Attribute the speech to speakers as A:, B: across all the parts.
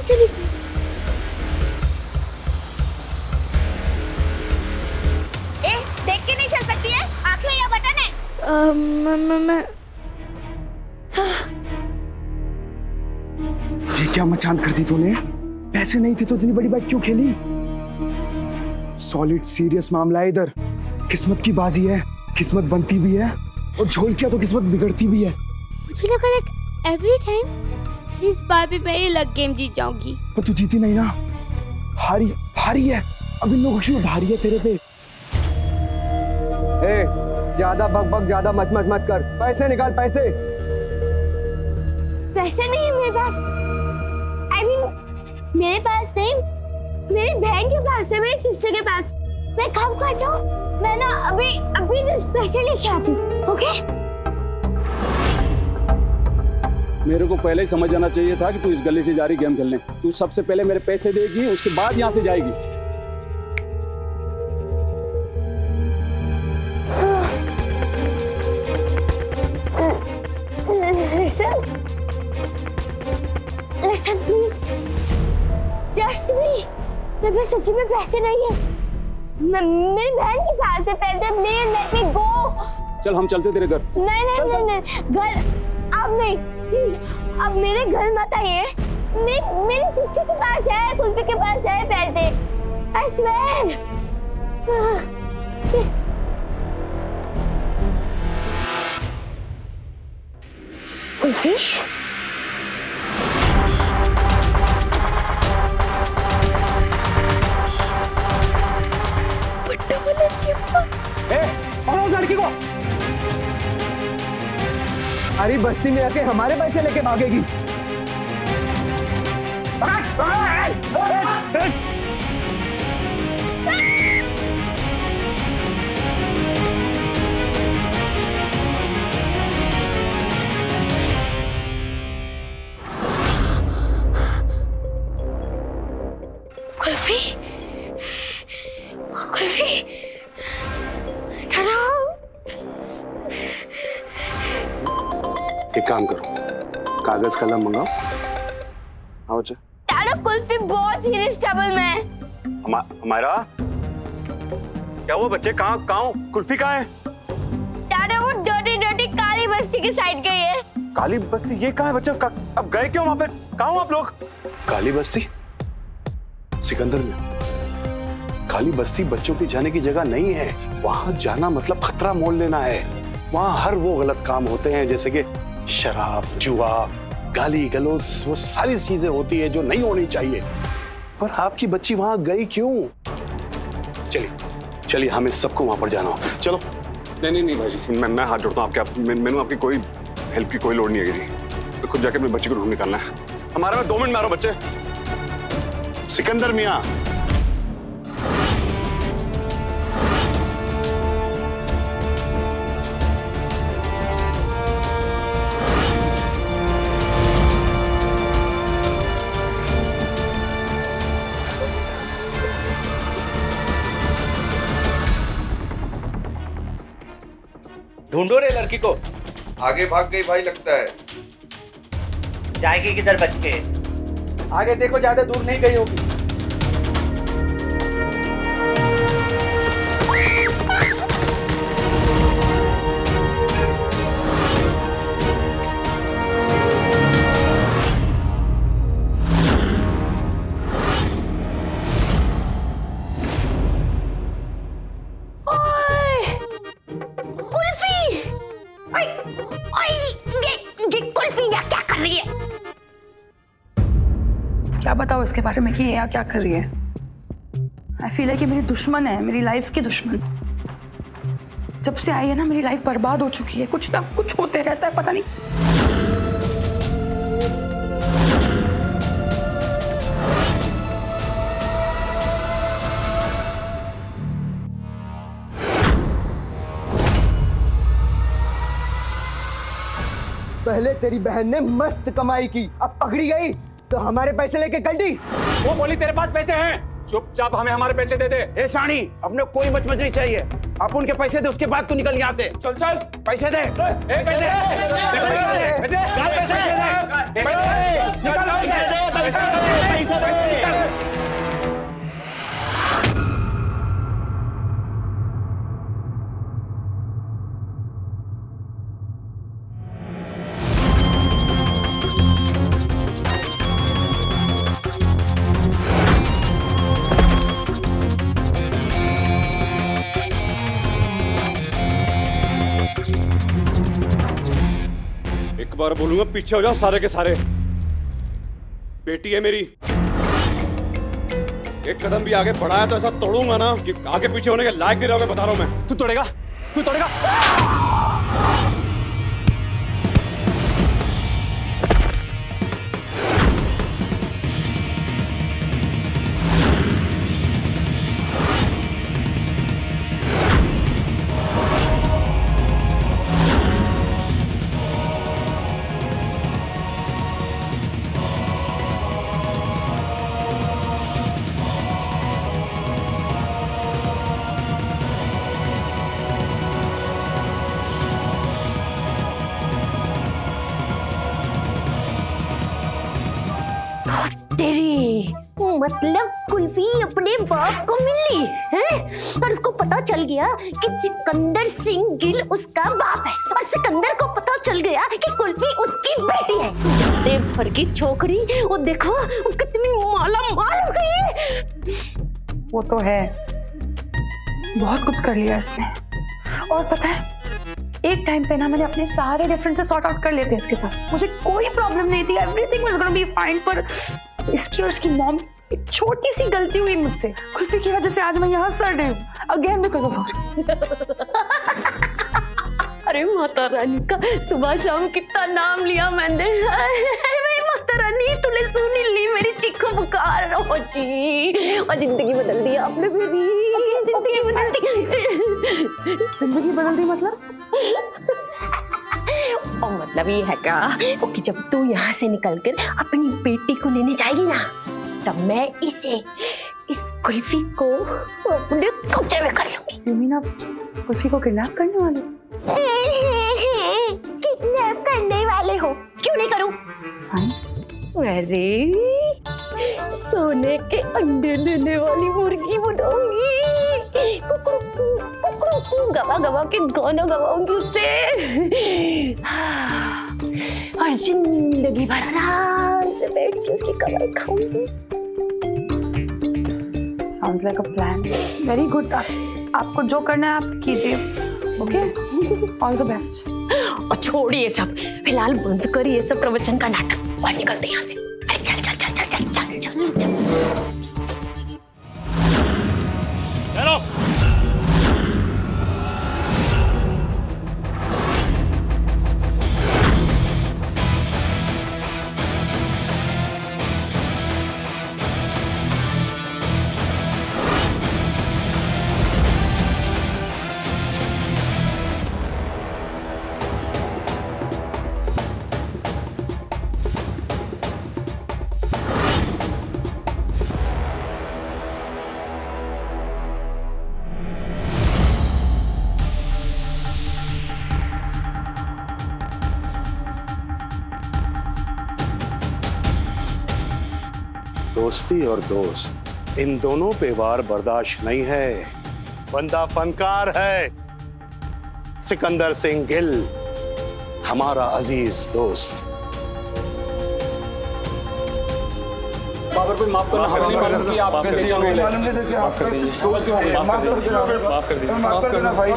A: चली गई?
B: देख के नहीं चल सकती है? आंखें या बटन है?
A: मैं
C: ये क्या मचान कर दी तूने? पैसे नहीं थे तो इतनी बड़ी बात क्यों खेली? सॉलिड सीरियस मामला है इधर। किस्मत की बाजी है, किस्मत बनती भी है और झोल किया तो किस्मत बिगड़ती भी है।
A: मुझे लगा एवरी टाइम इस बार भी मैं ये लग गेम जीत जाऊंगी।
C: पर तू जीती नहीं ना, हारी हारी है। अब इन लोगों की भारी है तेरे पे। ज्यादा बक ज्यादा मच कर। पैसे निकाल, पैसे।
A: पैसे नहीं है मेरे पास। I mean, मेरे पास नहीं, मेरी बहन के पास है, मेरी सिस्टर के पास। मैं काम करता हूँ, मैं ना अभी जस्ट पैसे लेके आती हूँ, ओके?
D: मेरे को पहले ही समझ जाना चाहिए था कि तू इस गली से जा रही गेम खेलने। तू सबसे पहले मेरे पैसे देगी, उसके बाद यहाँ से जाएगी।
A: Listen, please. Trust me. मेरे पास सच्ची में पैसे नहीं है। मेरी बहन के पास है पैसे। Let me go.
D: चल हम चलते तेरे घर।
A: नहीं, घर अब नहीं, प्लीज अब मेरे घर मत आइए। मेरी सिस्टर के पास है, कुल्फी के पास है पैसे। I swear. कुल्फी?
C: लड़की को अरे बस्ती में आके हमारे पैसे लेके भागेगी।
A: कुल्फी, कुल्फी,
D: एक काम करो, कागज कलम मंगाओ। आओ चे।
A: दादा कुल्फी बहुत सीरियस ट्रबल में।
D: हमारा क्या हुआ बच्चे? कहाँ कुल्फी कहाँ है?
A: दादा वो डर्टी काली बस्ती की साइड गई है।
D: काली बस्ती? ये कहाँ है बच्चे? अब गए क्यों वहाँ पे? कहाँ हो आप लोग? काली बस्ती सिकंदर में। काली बस्ती बच्चों की जाने की जगह नहीं है। वहां जाना मतलब खतरा मोल लेना है। वहां हर वो गलत काम होते हैं जैसे कि शराब, जुआ, गाली गलौज, वो सारी चीजें होती है जो नहीं होनी चाहिए। पर आपकी बच्ची वहां गई क्यों? चलिए हमें सबको वहां पर जाना हो। चलो। नहीं भाई जी, मैं हाथ जोड़ता हूँ आपके। मैंने आपकी कोई हेल्प की कोई लोड़ नहीं है। तो खुद जाके अपने बच्चे को ढूंढ निकालना है। हमारा में 2 मिनट में आ रहा हूं बच्चे। सिकंदर मियां।
E: ढूंढो रे लड़की को।
F: आगे भाग गई भाई लगता है।
E: जाएगी किधर बच के? आगे देखो, ज्यादा दूर नहीं गई होगी।
G: क्या बताओ इसके बारे में कि ये यहाँ क्या कर रही है? आई फील है कि मेरी दुश्मन है, मेरी लाइफ की दुश्मन। जब से आई है ना, मेरी लाइफ बर्बाद हो चुकी है। कुछ ना कुछ होते रहता है, पता नहीं।
C: पहले तेरी बहन ने मस्त कमाई की, अब पकड़ी गई तो हमारे पैसे लेके गलती।
D: वो बोली तेरे पास पैसे हैं, चुपचाप हमें हमारे पैसे दे दे।
E: ए सानी, अपने कोई मच नहीं चाहिए।
H: आप उनके पैसे दे, उसके बाद तू निकल यहाँ से।
E: चल चल,
H: पैसे दे,
I: एक बार बोलूंगा पीछे हो जाओ सारे के सारे। बेटी है मेरी, एक कदम भी आगे बढ़ाया तो ऐसा तोड़ूंगा ना कि आगे पीछे होने के लायक नहीं रहोगे, बता रहा हूं मैं।
E: तू तोड़ेगा, तू तोड़ेगा।
A: तेरी मतलब कुल्फी अपने बाप को मिली है और उसको पता चल गया कि सिकंदर सिंह गिल उसका बाप है और सिकंदर को पता चल गया कि कुल्फी उसकी बेटी है। इतने भर की छोकरी वो देखो वो कितनी माला माल हो गई है।
G: वो तो है, बहुत कुछ कर लिया इसने। और पता है एक टाइम पे ना मैंने अपने सारे डिफरेंसेस सॉर्ट आउट कर लेते हैं इसके साथ, मुझे कोई प्रॉब्लम नहीं थी, everything was gonna be fine. पर इसकी और इसकी मॉम एक छोटी सी गलती हुई मुझसे, कुल्फी की वजह से आज मैं यहाँ सड़ रही हूँ अगेन बिकॉज ऑफ हर।
A: अरे माता रानी का सुबह शाम कितना नाम लिया मैंने। मेरी माता रानी तूने सुन ली मेरी चीखों पुकार हो जी, और जिंदगी बदल दी आपने मेरी, जिंदगी बदल दी।
G: जिंदगी बदल दी मतलब?
A: और मतलब ये है क्या कि जब तू यहाँ से निकलकर अपनी बेटी को लेने जाएगी ना, तब मैं इस कुल्फी को अपने कब्जे में कर लूंगी।
G: You mean आप कुल्फी को किडनैप करने वाले?
A: किडनैप करने वाले हो? क्यों नहीं करूं? अरे सोने के अंडे देने वाली मुर्गी बनाऊंगी, गवा गवा के गाना गवाऊंगी उससे, और जिंदगी भर आराम से बैठ के उसकी कमाई खाऊंगी।
G: Sounds like a plan. Very good. आपको जो करना है आप कीजिए, ओके? All the best.
A: और छोड़िए सब, फिलहाल बंद करिए सब प्रवचन का नाटक और निकलते यहाँ से। अरे चल चल चल चल चल चल चल चल।
I: चलो।
D: दोस्ती और दोस्त, इन दोनों पे वार बर्दाश्त नहीं है। बंदा फनकार है, सिकंदर सिंह गिल हमारा अजीज दोस्त।
E: बाबर भाई माफ करना, हमने मालूम किया आपके ले चलो, माफ कर दीजिए, माफ कर देना भाई।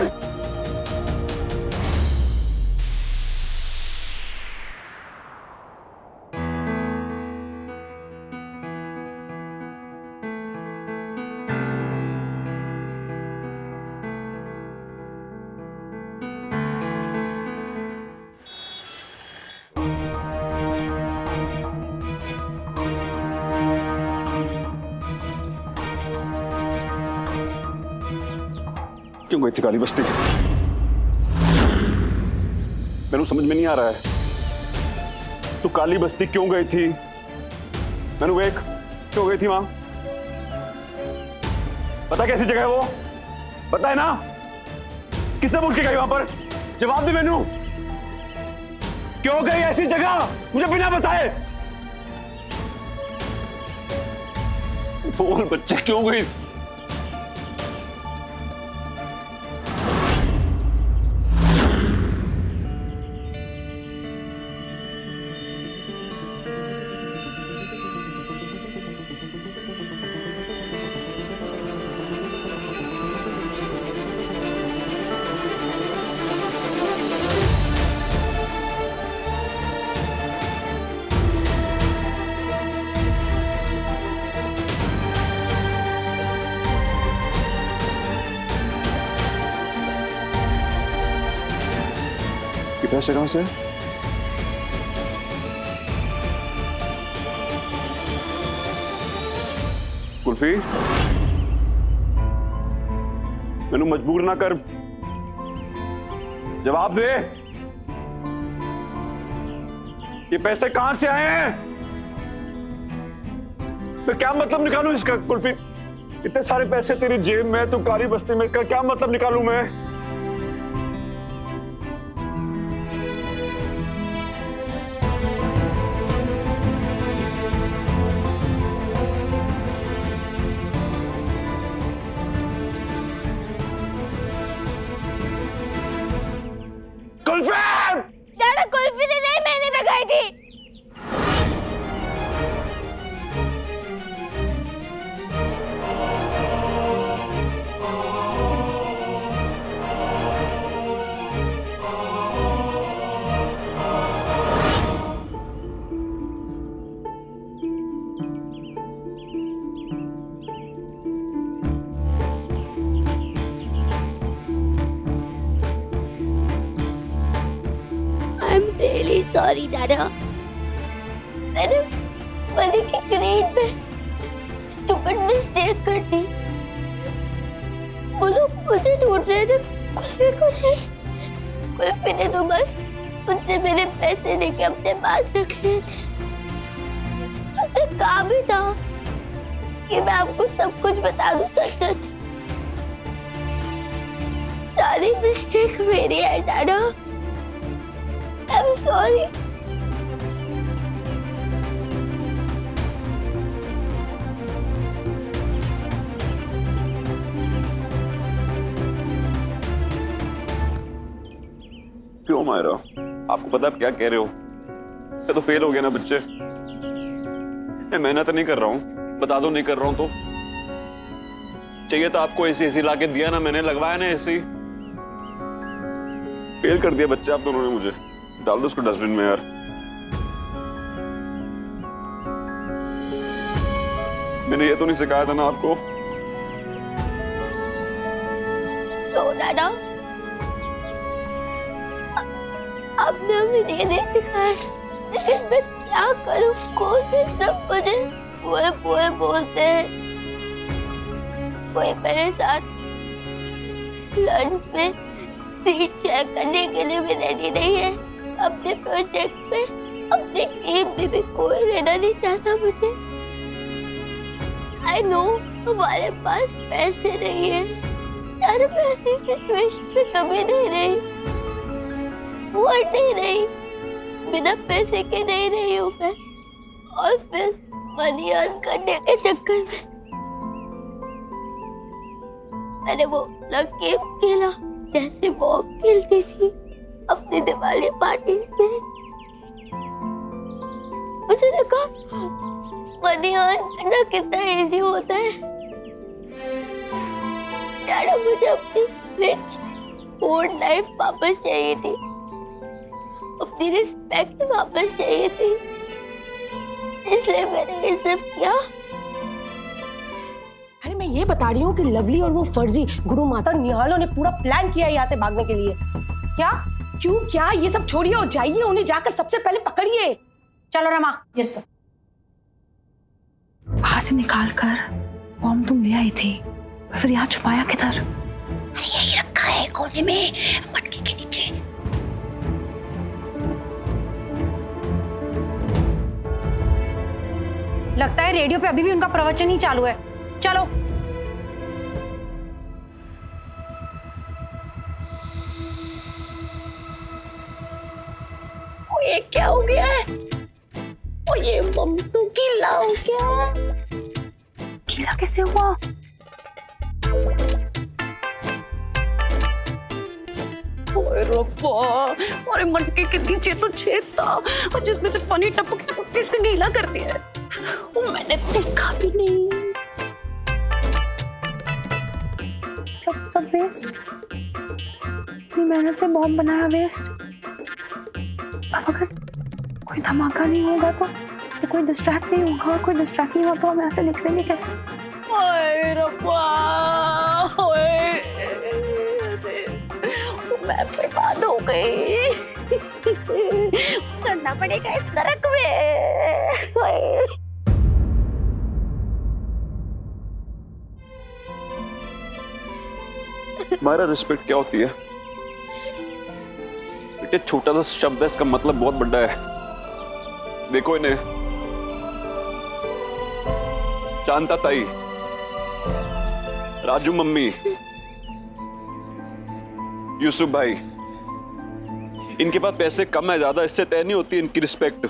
I: क्यों गई थी काली बस्ती? मेरे समझ में नहीं आ रहा है, तू काली बस्ती क्यों गई थी? मैंने वेख क्यों गई थी वहां? पता कैसी जगह है वो? पता है ना? किसे बोल के गई वहां पर? जवाब दे मैनू, क्यों गई ऐसी जगह मुझे बिना बताए? बोल बच्चे, क्यों गई?
D: पैसे कहां से?
I: कुल्फी, मैनू मजबूर ना कर, जवाब दे, ये पैसे कहां से आए हैं? तो क्या मतलब निकालूं इसका? कुल्फी, इतने सारे पैसे तेरी जेब में, तू काली बस्ती में, इसका क्या मतलब निकालूं मैं?
A: डैडा, कुल्फी तो नहीं, मैंने भगाई थी। really sorry, Dada. मैंने की ग्रेड में स्टूपिड मिस्टेक कर दी। वो लोग मुझे ढूंढ रहे थे, कुल्फी को नहीं। कुल्फी ने तो बस उनसे मेरे पैसे लेके अपने पास रख लिए थे। मुझे कहा भी था कि मैं आपको सब कुछ बता दूं सच-सच। सारी मिस्टेक मेरी है डाडा। I'm sorry.
I: क्यों मायरा, आपको पता आप क्या कह रहे हो? ये तो फेल हो गया ना बच्चे। मैं मेहनत नहीं कर रहा हूँ, बता दो नहीं कर रहा हूँ तो। चाहिए तो आपको एसी लाके दिया ना मैंने, लगवाया ना एसी। फेल कर दिया बच्चे आप दोनों ने मुझे। डाल दो उसको डस्टबिन में यार। मैंने ये तो नहीं सिखाया था ना आपको।
A: नो डाडा, आपने हमें ये नहीं सिखाया, लेकिन मैं क्या करूं? कौन से सब मुझे पोए बोलते हैं। कोई मेरे साथ लंच में सीट चेक करने के लिए भी रेडी नहीं है। अपने प्रोजेक्ट में अपनी टीम में भी कोई लेना नहीं चाहता मुझे। I know हमारे पास पैसे नहीं है यार, मैं ऐसी सिचुएशन में कभी नहीं रही, नहीं रही, बिना पैसे के नहीं रही हूँ मैं। और फिर मनी अर्न करने के चक्कर में मैंने वो गेम खेला जैसे बॉब खेलती थी अपनी दिवाली पार्टीज में। मुझे लगा मनी अर्न करना कितना इजी होता है। यार मुझे अपनी रिच ओल्ड लाइफ वापस चाहिए थी, अपनी रिस्पेक्ट वापस चाहिए थी, इसलिए मैंने ये सब किया।
J: अरे मैं ये बता रही हूँ कि लवली और वो फर्जी गुरु माता निहालों ने पूरा प्लान किया है यहाँ से भागने के लिए। क्या? क्यों क्या? ये सब छोड़िए और जाइए, उन्हें जाकर सबसे पहले पकड़िए।
G: चलो रमा।
J: Yes sir.
G: वहां से निकाल कर बॉम्ब तुम ले आई थी, फिर यहाँ छुपाया किधर?
A: अरे यही रखा है कोने में, मटके के नीचे।
G: लगता है रेडियो पे अभी भी उनका प्रवचन ही चालू है। चलो।
J: ये क्या हो गया है? ओ ये ममतू गीला हो गया।
G: गीला कैसे हुआ?
J: ओए रब्बा, अरे मटके के नीचे तो छेद था और जिसमें से पानी टपक टपक के इसको गीला कर दिया है। वो मैंने देखा भी नहीं। सब वेस्ट, इतनी मेहनत से बॉम्ब बनाया वेस्ट। अब अगर कोई धमाका नहीं होगा तो कोई डिस्ट्रैक्ट नहीं होगा, और कोई डिस्ट्रैक्ट नहीं हुआ तो हम ऐसे निकलेंगे कैसे? ओए रब्बा, ओए मैं बर्बाद हो गई। सड़ना पड़ेगा इस नरक में।
I: हमारा रिस्पेक्ट क्या होती है? बेटे छोटा सा शब्द है, इसका मतलब बहुत बड़ा है। देखो इन्हें, शांता ताई, राजू मम्मी, यूसुफ भाई, इनके पास पैसे कम है ज्यादा इससे तय नहीं होती इनकी रिस्पेक्ट,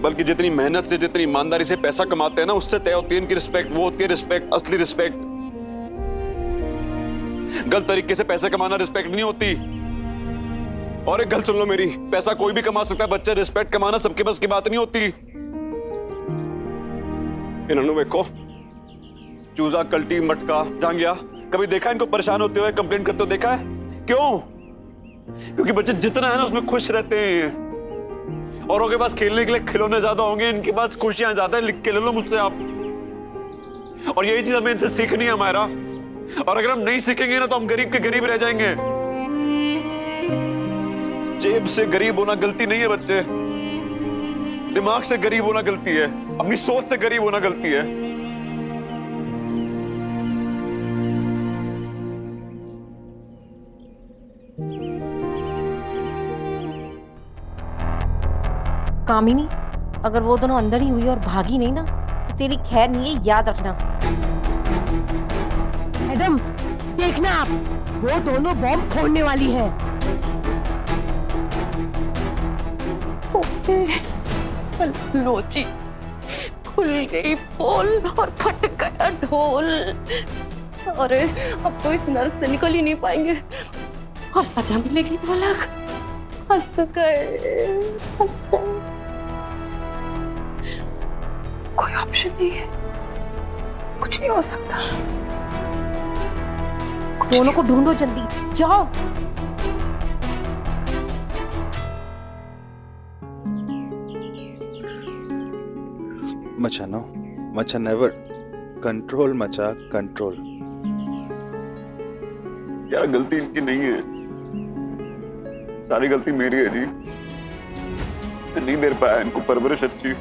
I: बल्कि जितनी मेहनत से जितनी ईमानदारी से पैसा कमाते हैं ना उससे तय होती है इनकी रिस्पेक्ट। वो होती है रिस्पेक्ट, असली रिस्पेक्ट। गलत तरीके से पैसे कमाना रिस्पेक्ट नहीं होती। और एक गलत सुन लो मेरी, पैसा कोई भी कमा सकता है बच्चे, रिस्पेक्ट कमाना सबके बस की बात नहीं होती। इन्होंने देखो चूजा, कल्टी, मटका, जांगिया, कभी देखा इनको परेशान होते हुए, कंप्लेन करते हुए देखा है? क्यों? क्योंकि बच्चे जितना है ना उसमें खुश रहते हैं। औरों के पास खेलने के लिए खिलौने ज्यादा होंगे, इनके पास खुशियां ज्यादा है। लिख के ले लो मुझसे आप। और यही चीज हमें इनसे सीखनी है हमारा। और अगर हम नहीं सीखेंगे ना तो हम गरीब के गरीब रह जाएंगे। जेब से गरीब होना गलती नहीं है बच्चे, दिमाग से गरीब होना गलती है, अपनी सोच से गरीब होना गलती है।
K: कामिनी, अगर वो दोनों अंदर ही हुई और भागी नहीं ना तो तेरी खैर नहीं है, याद रखना।
J: मैडम देखना आप, वो दोनों बॉम्ब फोड़ने वाली है। लोची, खुल गई पोल और फट गया ढोल। अरे अब तो इस नर्क से निकल ही नहीं पाएंगे और सजा मिलेगी वो अलग। हंस गए, हंस गए। कोई ऑप्शन नहीं है, कुछ नहीं हो सकता।
K: दोनों को ढूंढो, जल्दी जाओ।
L: मचा नो, मचा नेवर, कंट्रोल मचा, कंट्रोल।
I: यार गलती इनकी नहीं है, सारी गलती मेरी है जी। मैं नहीं दे पाया इनको परवरिश अच्छी,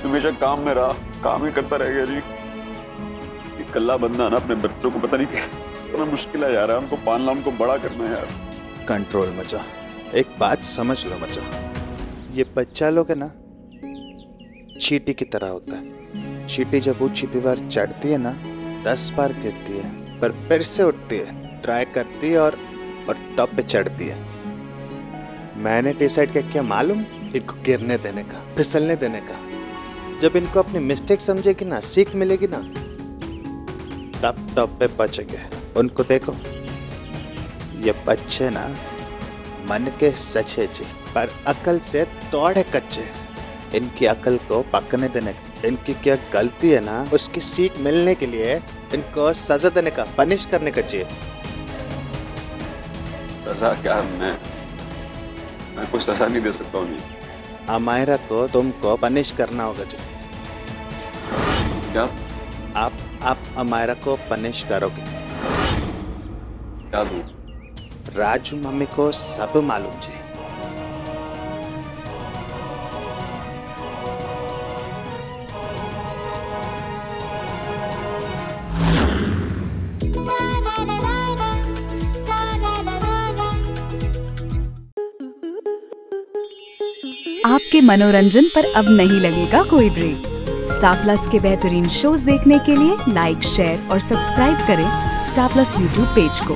I: हमेशा काम में रहा, काम ही करता रह गया जी। ये कल्ला बंदा ना अपने बच्चों को पता नहीं क्या इतना मुश्किल है यार, उनको पालना, उनको बड़ा करना है यार।
L: कंट्रोल मचा, एक बात समझ लो मचा, ये बच्चा लोग है ना चींटी की तरह होता है। चींटी जब ऊंची दीवार चढ़ती है ना 10 बार गिरती है पर फिर से उठती है, ट्राई करती है और टॉप पे चढ़ती है। मैंने डिसाइड किया मालूम, इनको गिरने देने का, फिसलने देने का। जब इनको अपनी मिस्टेक समझेगी ना, सीख मिलेगी ना, तब टॉप पे पहुंचेंगे। उनको देखो, ये बच्चे ना मन के सच्चे जी पर अकल से तोड़े कच्चे। इनकी अकल को पकने देने, इनकी क्या गलती है ना उसकी सीख मिलने के लिए इनको सजा देने का, पनिश करने का चाहिए।
I: सजा क्या? मैं कुछ सजा नहीं दे सकता हूँ।
L: अमायरा को तुमको पनिश करना होगा जी।
I: क्या?
L: आप अमायरा को पनिश करोगे।
I: क्या दूँ?
L: राजू मम्मी को सब मालूम जी।
M: आपके मनोरंजन पर अब नहीं लगेगा कोई ब्रेक। स्टार प्लस के बेहतरीन शोज देखने के लिए लाइक, शेयर और सब्सक्राइब करें स्टार प्लस यूट्यूब पेज को।